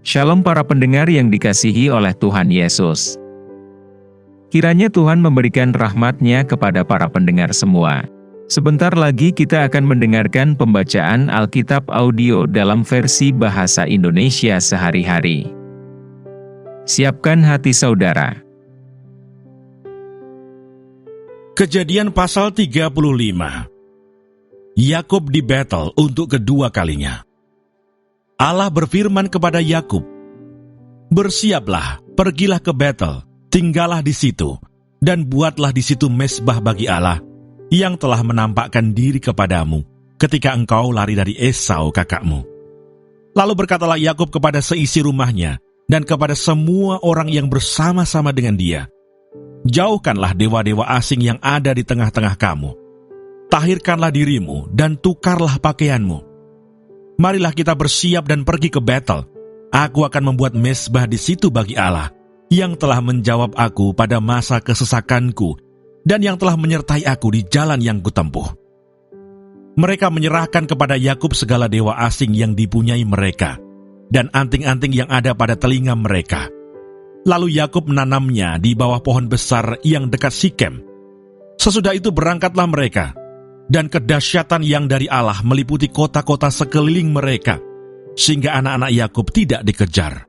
Shalom para pendengar yang dikasihi oleh Tuhan Yesus. Kiranya Tuhan memberikan rahmat-Nya kepada para pendengar semua. Sebentar lagi kita akan mendengarkan pembacaan Alkitab audio dalam versi bahasa Indonesia sehari-hari. Siapkan hati saudara. Kejadian pasal 35. Yakub di Betel untuk kedua kalinya. Allah berfirman kepada Yakub, "Bersiaplah, pergilah ke Betel, tinggallah di situ, dan buatlah di situ mezbah bagi Allah, yang telah menampakkan diri kepadamu, ketika engkau lari dari Esau kakakmu." Lalu berkatalah Yakub kepada seisi rumahnya, dan kepada semua orang yang bersama-sama dengan dia, "Jauhkanlah dewa-dewa asing yang ada di tengah-tengah kamu. Tahirkanlah dirimu, dan tukarlah pakaianmu. Marilah kita bersiap dan pergi ke Betel. Aku akan membuat mezbah di situ bagi Allah, yang telah menjawab aku pada masa kesesakanku, dan yang telah menyertai aku di jalan yang kutempuh." Mereka menyerahkan kepada Yakub segala dewa asing yang dipunyai mereka, dan anting-anting yang ada pada telinga mereka. Lalu Yakub menanamnya di bawah pohon besar yang dekat Sikem. Sesudah itu berangkatlah mereka, dan kedahsyatan yang dari Allah meliputi kota-kota sekeliling mereka, sehingga anak-anak Yakub tidak dikejar.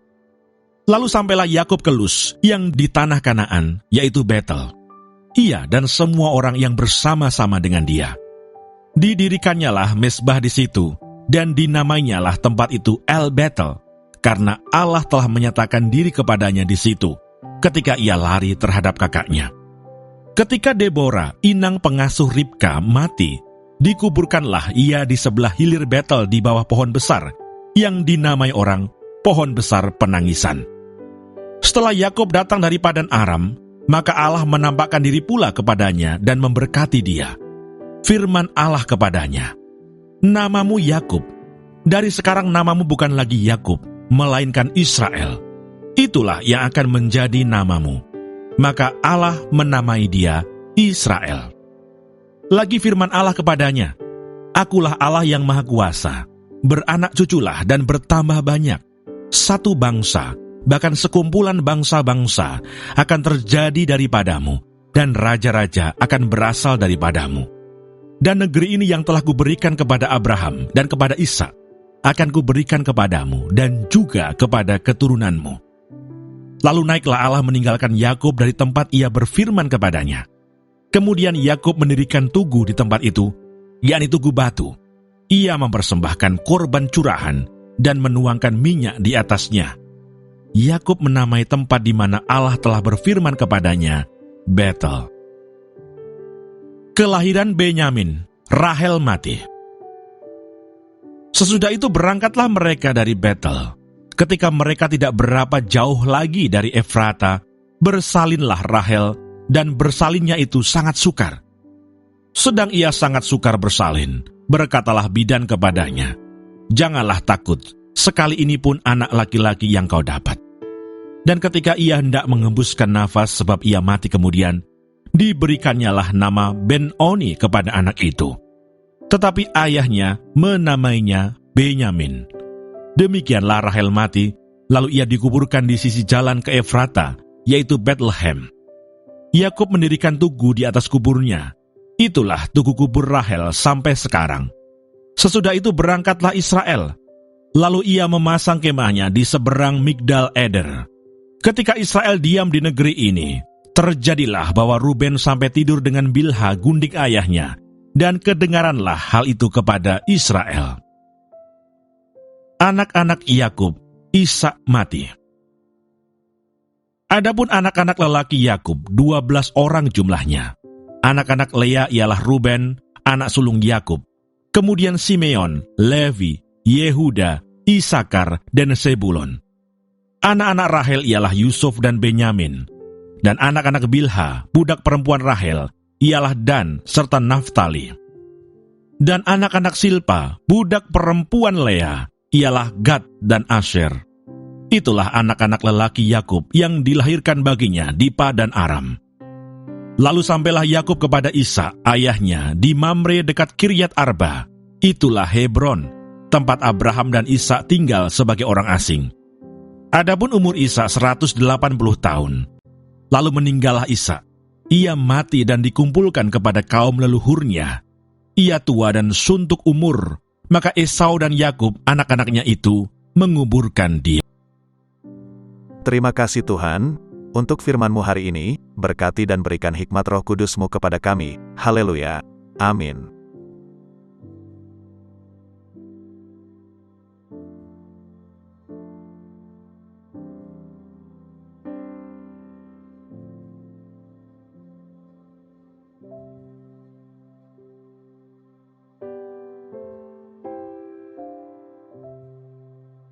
Lalu sampailah Yakub ke Luz yang di tanah Kanaan, yaitu Betel. Ia dan semua orang yang bersama-sama dengan dia. Didirikannya mezbah di situ, dan dinamainyalah tempat itu El Betel, karena Allah telah menyatakan diri kepadanya di situ, ketika ia lari terhadap kakaknya. Ketika Deborah, inang pengasuh Ribka, mati, dikuburkanlah ia di sebelah hilir Betel di bawah pohon besar, yang dinamai orang pohon besar penangisan. Setelah Yakub datang dari Padan Aram, maka Allah menampakkan diri pula kepadanya dan memberkati dia. Firman Allah kepadanya, "Namamu Yakub, dari sekarang namamu bukan lagi Yakub, melainkan Israel. Itulah yang akan menjadi namamu." Maka Allah menamai dia Israel. Lagi firman Allah kepadanya, "Akulah Allah yang Maha Kuasa, beranak cuculah dan bertambah banyak. Satu bangsa, bahkan sekumpulan bangsa-bangsa akan terjadi daripadamu, dan raja-raja akan berasal daripadamu. Dan negeri ini yang telah kuberikan kepada Abraham dan kepada Ishak, akan kuberikan kepadamu dan juga kepada keturunanmu." Lalu naiklah Allah meninggalkan Yakub dari tempat ia berfirman kepadanya. Kemudian Yakub mendirikan tugu di tempat itu, yakni tugu batu. Ia mempersembahkan korban curahan dan menuangkan minyak di atasnya. Yakub menamai tempat di mana Allah telah berfirman kepadanya, Betel. Kelahiran Benyamin, Rahel mati. Sesudah itu berangkatlah mereka dari Betel. Ketika mereka tidak berapa jauh lagi dari Efrata, bersalinlah Rahel, dan bersalinnya itu sangat sukar. Sedang ia sangat sukar bersalin, berkatalah bidan kepadanya, "Janganlah takut, sekali ini pun anak laki-laki yang kau dapat." Dan ketika ia hendak mengembuskan nafas sebab ia mati kemudian, diberikannya nama Ben-Oni kepada anak itu. Tetapi ayahnya menamainya Benyamin. Demikianlah Rahel mati, lalu ia dikuburkan di sisi jalan ke Efrata, yaitu Bethlehem. Yakub mendirikan tugu di atas kuburnya. Itulah tugu kubur Rahel sampai sekarang. Sesudah itu berangkatlah Israel. Lalu ia memasang kemahnya di seberang Migdal Eder. Ketika Israel diam di negeri ini, terjadilah bahwa Ruben sampai tidur dengan Bilha gundik ayahnya, dan kedengaranlah hal itu kepada Israel. Anak-anak Yakub, Ishak mati. Adapun anak-anak lelaki Yakub, 12 orang jumlahnya. Anak-anak Lea ialah Ruben, anak sulung Yakub. Kemudian Simeon, Levi, Yehuda, Isakar, dan Sebulon. Anak-anak Rahel ialah Yusuf dan Benyamin. Dan anak-anak Bilha, budak perempuan Rahel, ialah Dan serta Naftali. Dan anak-anak Silpa, budak perempuan Lea, ialah Gad dan Asher. Itulah anak-anak lelaki Yakub yang dilahirkan baginya di Padan Aram. Lalu sampailah Yakub kepada Ishak, ayahnya, di Mamre dekat Kiryat Arba. Itulah Hebron, tempat Abraham dan Ishak tinggal sebagai orang asing. Adapun umur Ishak 180 tahun. Lalu meninggallah Ishak. Ia mati dan dikumpulkan kepada kaum leluhurnya. Ia tua dan suntuk umur, maka Esau dan Yakub, anak-anaknya itu, menguburkan dia. Terima kasih Tuhan, untuk firman-Mu hari ini, berkati dan berikan hikmat Roh Kudus-Mu kepada kami. Haleluya. Amin.